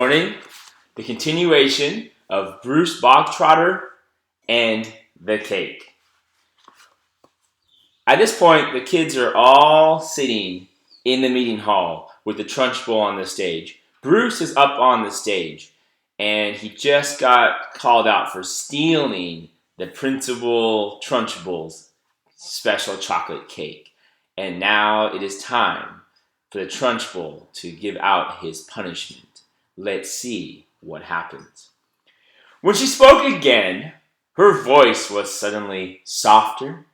Morning, the continuation of Bruce Bogtrotter and the cake. At this point, the kids are all sitting in the meeting hall with the Trunchbull on the stage. Bruce is up on the stage, and he just got called out for stealing the Principal Trunchbull's special chocolate cake. And now it is time for the Trunchbull to give out his punishment. Let's see what happens. When she spoke again, her voice was suddenly softer,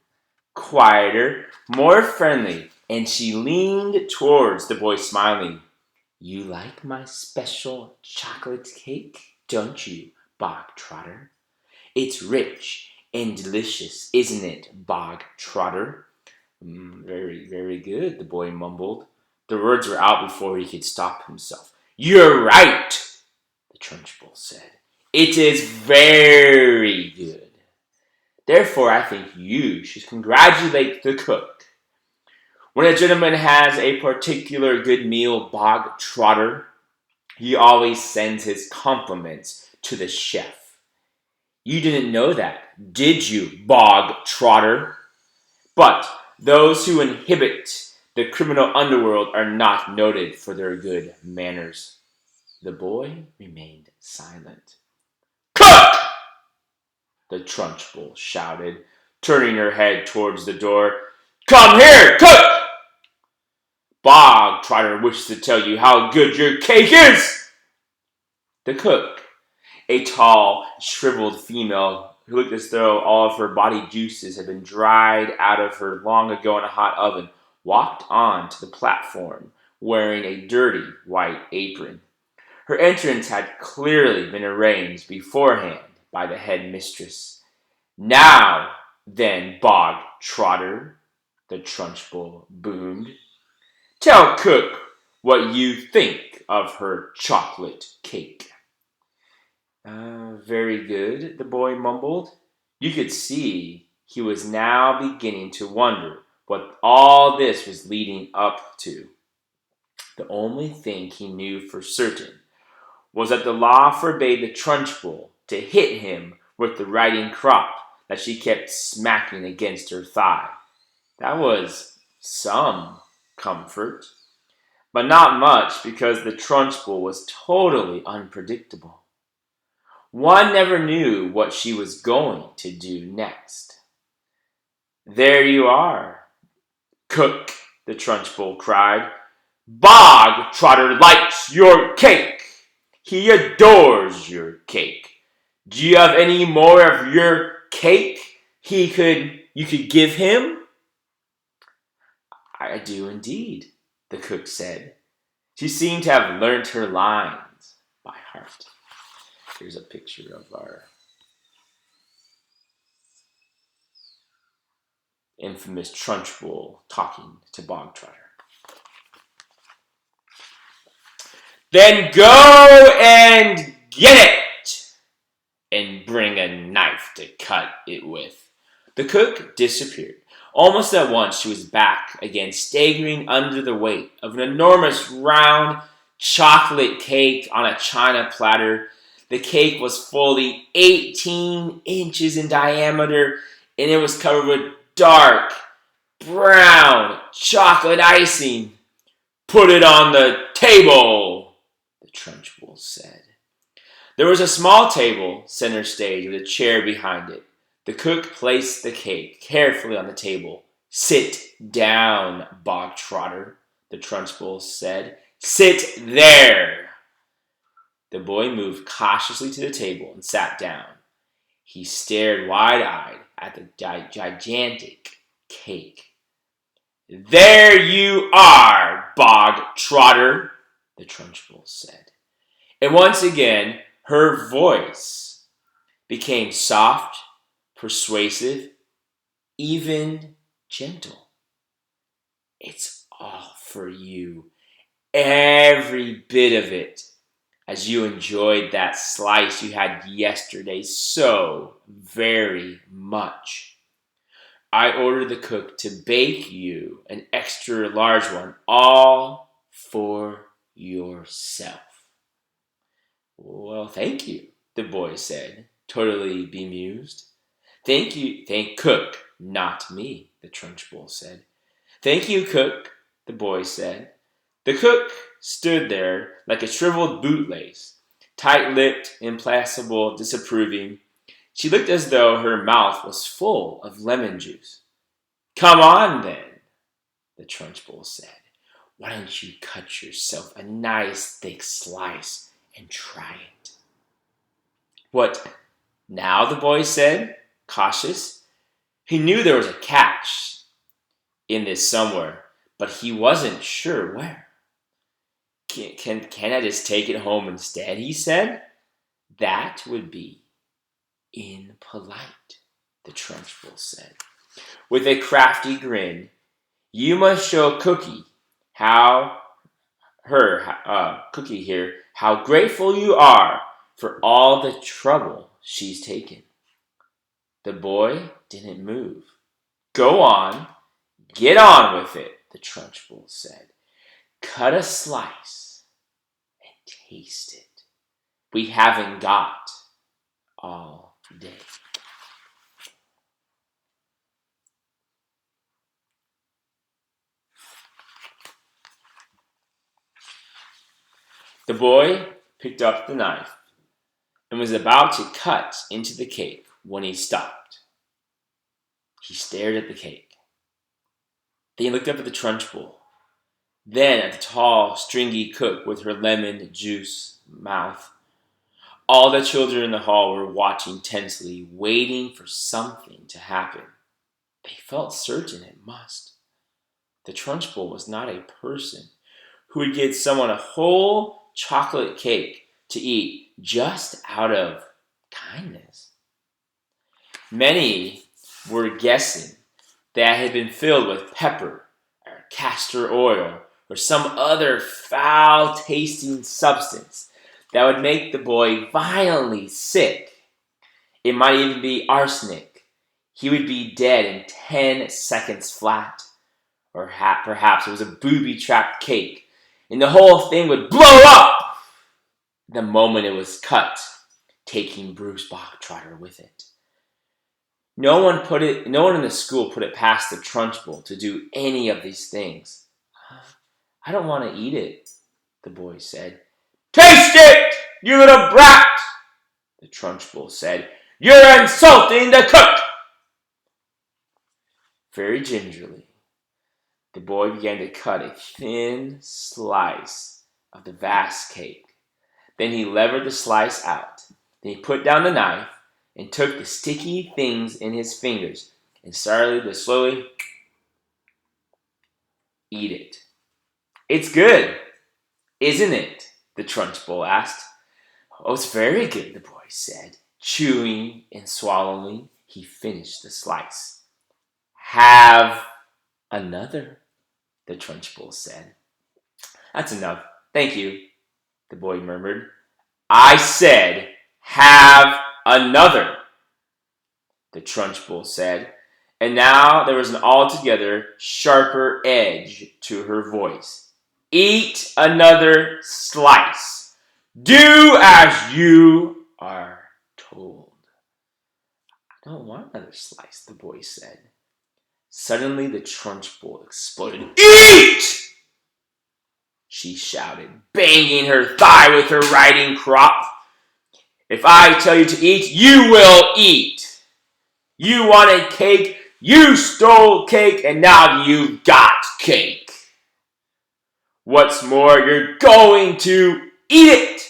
quieter, more friendly, and she leaned towards the boy, smiling. "You like my special chocolate cake, don't you, Bogtrotter? It's rich and delicious, isn't it, Bogtrotter?" Very, very good, the boy mumbled. The words were out before he could stop himself. "You're right," the Trunchbull said. "It is very good. Therefore, I think you should congratulate the cook. When a gentleman has a particular good meal, Bogtrotter, he always sends his compliments to the chef. You didn't know that, did you, Bogtrotter? But those who inhabit the criminal underworld are not noted for their good manners." The boy remained silent. "Cook!" the Trunchbull shouted, turning her head towards the door. "Come here, cook! Bogtrotter wishes to tell you how good your cake is." The cook, a tall, shriveled female who looked as though all of her body juices had been dried out of her long ago in a hot oven, walked on to the platform wearing a dirty white apron. Her entrance had clearly been arranged beforehand by the head mistress. "Now, then, Bogtrotter," the Trunchbull boomed, "tell cook what you think of her chocolate cake." Very good," the boy mumbled. You could see he was now beginning to wonder what all this was leading up to. The only thing he knew for certain was that the law forbade the Trunchbull to hit him with the riding crop that she kept smacking against her thigh. That was some comfort, but not much, because the Trunchbull was totally unpredictable. One never knew what she was going to do next. "There you are, cook," the Trunchbull cried. "Bogtrotter likes your cake. He adores your cake. Do you have any more of your cake you could give him?" "I do indeed," the cook said. She seemed to have learnt her lines by heart. Here's a picture of our infamous Trunchbull talking to Bogtrotter. "Then go and get it, and bring a knife to cut it with." The cook disappeared. Almost at once she was back again, staggering under the weight of an enormous round chocolate cake on a china platter. The cake was fully 18 inches in diameter, and it was covered with dark brown chocolate icing. "Put it on the table," the Trunchbull said. There was a small table center stage with a chair behind it. The cook placed the cake carefully on the table. "Sit down, Bogtrotter," the Trunchbull said. "Sit there." The boy moved cautiously to the table and sat down. He stared wide-eyed at the gigantic cake. "There you are, Bogtrotter," the Trunchbull said. And once again, her voice became soft, persuasive, even gentle. "It's all for you, every bit of it, as you enjoyed that slice you had yesterday so very much. I ordered the cook to bake you an extra large one, all for yourself." Well, thank you, the boy said, totally bemused. Thank you, thank Cook, not me, the Trunchbull said. Thank you, Cook, the boy said. The cook stood there like a shriveled bootlace, tight-lipped, implacable, disapproving. She looked as though her mouth was full of lemon juice. Come on, then, the Trunchbull said. Why don't you cut yourself a nice thick slice and try it? What now, the boy said, cautious. He knew there was a catch in this somewhere, but he wasn't sure where. Can I just take it home instead, he said. That would be impolite, the Trunchbull said. With a crafty grin, you must show Cookie Cookie here, how grateful you are for all the trouble she's taken. The boy didn't move. Go on, get on with it, the Trunchbull said. Cut a slice and taste it. We haven't got all day. The boy picked up the knife and was about to cut into the cake when he stopped. He stared at the cake. Then he looked up at the Trunchbull, then at the tall, stringy cook with her lemon juice mouth. All the children in the hall were watching tensely, waiting for something to happen. They felt certain it must. The Trunchbull was not a person who would give someone a whole chocolate cake to eat just out of kindness. Many were guessing that it had been filled with pepper or castor oil or some other foul-tasting substance that would make the boy violently sick. It might even be arsenic. He would be dead in 10 seconds flat. Or perhaps it was a booby-trapped cake, and the whole thing would blow up the moment it was cut, taking Bruce Bogtrotter with it. No one in the school put it past the Trunchbull to do any of these things. I don't want to eat it, the boy said. Taste it, you little brat, the Trunchbull said. You're insulting the cook. Very gingerly, the boy began to cut a thin slice of the vast cake. Then he levered the slice out. Then he put down the knife and took the sticky things in his fingers and started to slowly eat it. It's good, isn't it? The Trunchbull asked. Oh, it's very good, the boy said. Chewing and swallowing, he finished the slice. Have another, the Trunchbull said. That's enough. Thank you, the boy murmured. I said, have another, the Trunchbull said, and now there was an altogether sharper edge to her voice. Eat another slice. Do as you are told. I don't want another slice, the boy said. Suddenly the Trunchbull exploded. Eat! She shouted, banging her thigh with her riding crop. If I tell you to eat, you will eat. You wanted cake, you stole cake, and now you've got cake. What's more, you're going to eat it.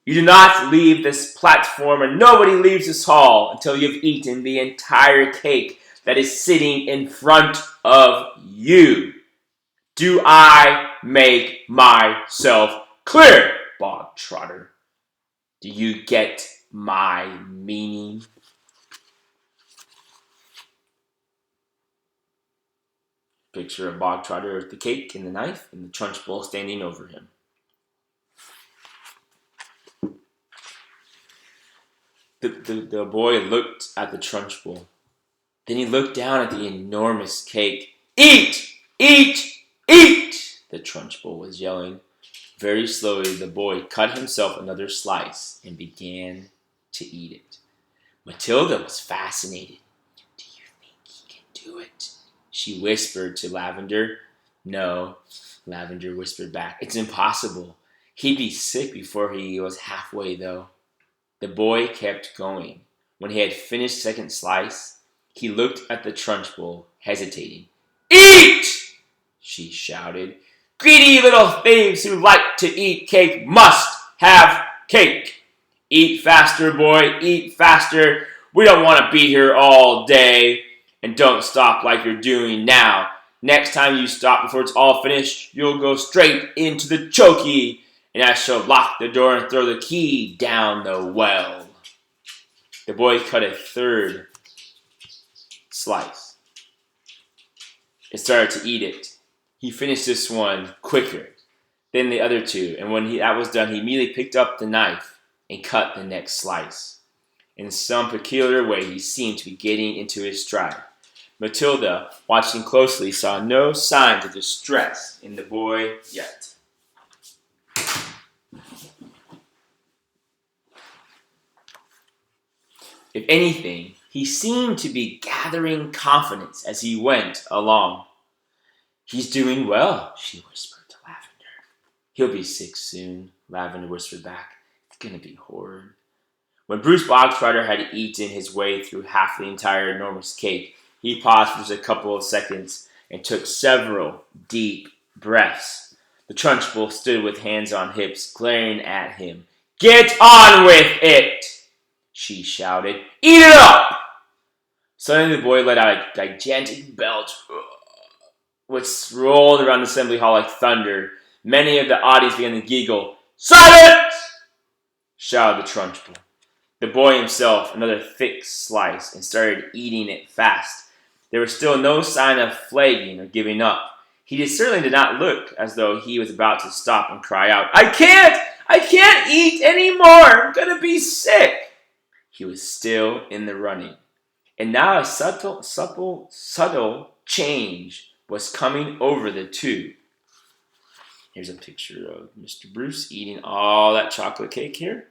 You do not leave this platform, and nobody leaves this hall until you've eaten the entire cake that is sitting in front of you. Do I make myself clear, Bogtrotter? Do you get my meaning? Picture of Bogtrotter with the cake and the knife and the Trunchbull standing over him. The boy looked at the Trunchbull. Then he looked down at the enormous cake. Eat! Eat! Eat! The Trunchbull was yelling. Very slowly, the boy cut himself another slice and began to eat it. Matilda was fascinated. "Do you think he can do it?" she whispered to Lavender. "No," Lavender whispered back. "It's impossible. He'd be sick before he was halfway, though." The boy kept going. When he had finished the second slice, he looked at the Trunchbull, hesitating. "Eat!" she shouted. "Greedy little thieves who like to eat cake must have cake. Eat faster, boy, eat faster. We don't want to be here all day. And don't stop like you're doing now. Next time you stop before it's all finished, you'll go straight into the chokey, and I shall lock the door and throw the key down the well." The boy cut a third slice and started to eat it. He finished this one quicker than the other two, and when that was done, he immediately picked up the knife and cut the next slice. In some peculiar way, he seemed to be getting into his stride. Matilda, watching closely, saw no signs of distress in the boy yet. If anything, he seemed to be gathering confidence as he went along. "He's doing well," she whispered to Lavender. "He'll be sick soon," Lavender whispered back. "It's going to be horrid." When Bruce Bogtrotter had eaten his way through half the entire enormous cake, he paused for just a couple of seconds and took several deep breaths. The Trunchbull stood with hands on hips, glaring at him. "Get on with it!" she shouted. "Eat it up!" Suddenly the boy let out a gigantic belch, which rolled around the assembly hall like thunder. Many of the audience began to giggle. "Silence!" shouted the Trunchbull. The boy himself, another thick slice, and started eating it fast. There was still no sign of flagging or giving up. He certainly did not look as though he was about to stop and cry out, I can't eat anymore! I'm going to be sick!" He was still in the running. And now a subtle change was coming over the two. Here's a picture of Mr. Bruce eating all that chocolate cake here.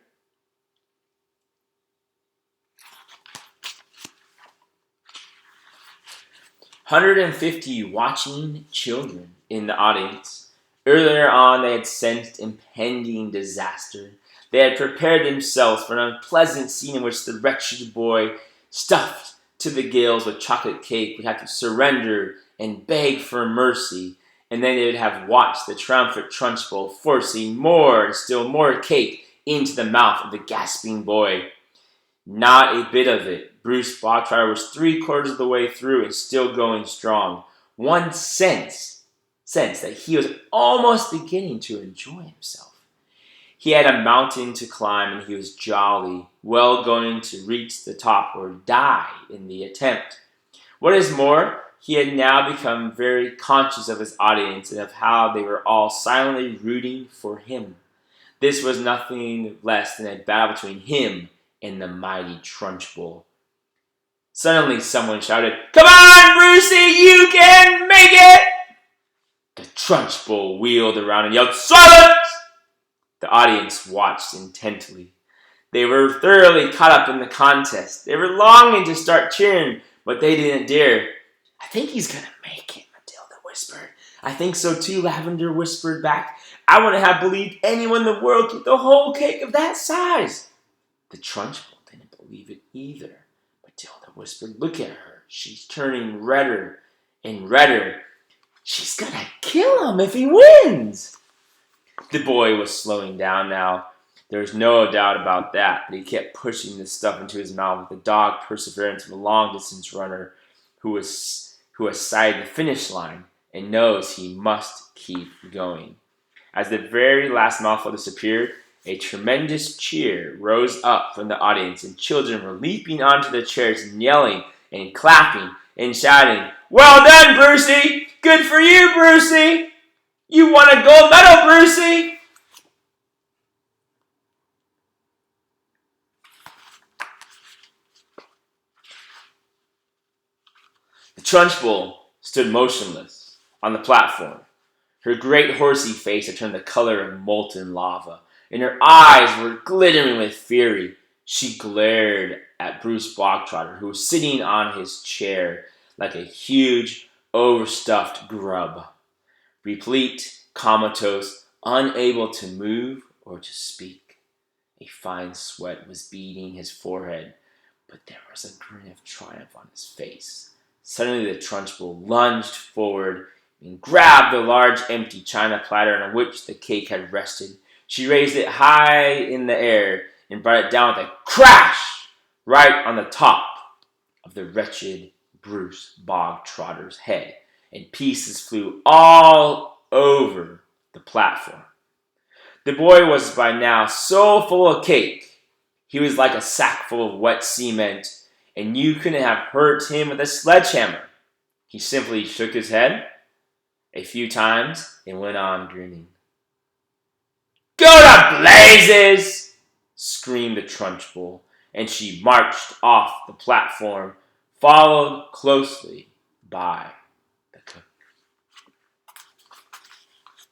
"150 watching children in the audience. Earlier on, they had sensed impending disaster. They had prepared themselves for an unpleasant scene in which the wretched boy, stuffed to the gills with chocolate cake, would have to surrender and beg for mercy, and then they would have watched the triumphant Trunchbull forcing more and still more cake into the mouth of the gasping boy. Not a bit of it. Bruce Bogtrotter was 3/4 of the way through and still going strong. One sensed that he was almost beginning to enjoy himself. He had a mountain to climb, and he was jolly, well going to reach the top or die in the attempt. What is more, he had now become very conscious of his audience and of how they were all silently rooting for him. This was nothing less than a battle between him and the mighty Trunchbull. Suddenly someone shouted, "Come on, Brucey, you can make it!" The Trunchbull wheeled around and yelled, "Silence!" The audience watched intently. They were thoroughly caught up in the contest. They were longing to start cheering, but they didn't dare. "I think he's going to make it," Matilda whispered. "I think so too," Lavender whispered back. "I wouldn't have believed anyone in the world could eat the whole cake of that size." The Trunchbull didn't believe it either. Matilda whispered, "Look at her. She's turning redder and redder. She's going to kill him if he wins." The boy was slowing down now. There was no doubt about that, but he kept pushing the stuff into his mouth with the dog perseverance of a long-distance runner who has sighted the finish line and knows he must keep going. As the very last mouthful disappeared, a tremendous cheer rose up from the audience, and children were leaping onto the chairs and yelling and clapping and shouting, "Well done, Brucey! Good for you, Brucey! You won a gold medal, Brucey!" The Trunchbull stood motionless on the platform, Her great horsey face had turned the color of molten lava, and her eyes were glittering with fury. She glared at Bruce Bogtrotter, who was sitting on his chair like a huge, overstuffed grub, replete, comatose, unable to move or to speak. A fine sweat was beading his forehead, but there was a grin of triumph on his face. Suddenly the Trunchbull lunged forward and grabbed the large empty china platter on which the cake had rested. She raised it high in the air and brought it down with a crash right on the top of the wretched Bruce Bogtrotter's head, and pieces flew all over the platform. The boy was by now so full of cake, he was like a sack full of wet cement, and you couldn't have hurt him with a sledgehammer. He simply shook his head a few times and went on grinning. "Go to blazes!" screamed the Trunchbull, and she marched off the platform, followed closely by the cook.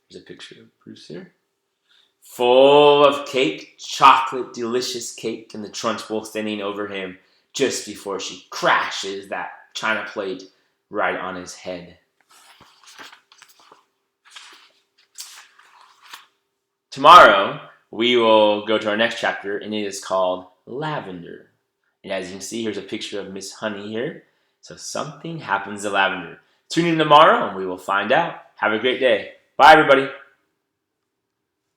There's a picture of Bruce here. Full of cake, chocolate, delicious cake, and the Trunchbull standing over him just before she crashes that china plate right on his head. Tomorrow, we will go to our next chapter, and it is called Lavender. And as you can see, here's a picture of Miss Honey here. So something happens to Lavender. Tune in tomorrow, and we will find out. Have a great day. Bye, everybody.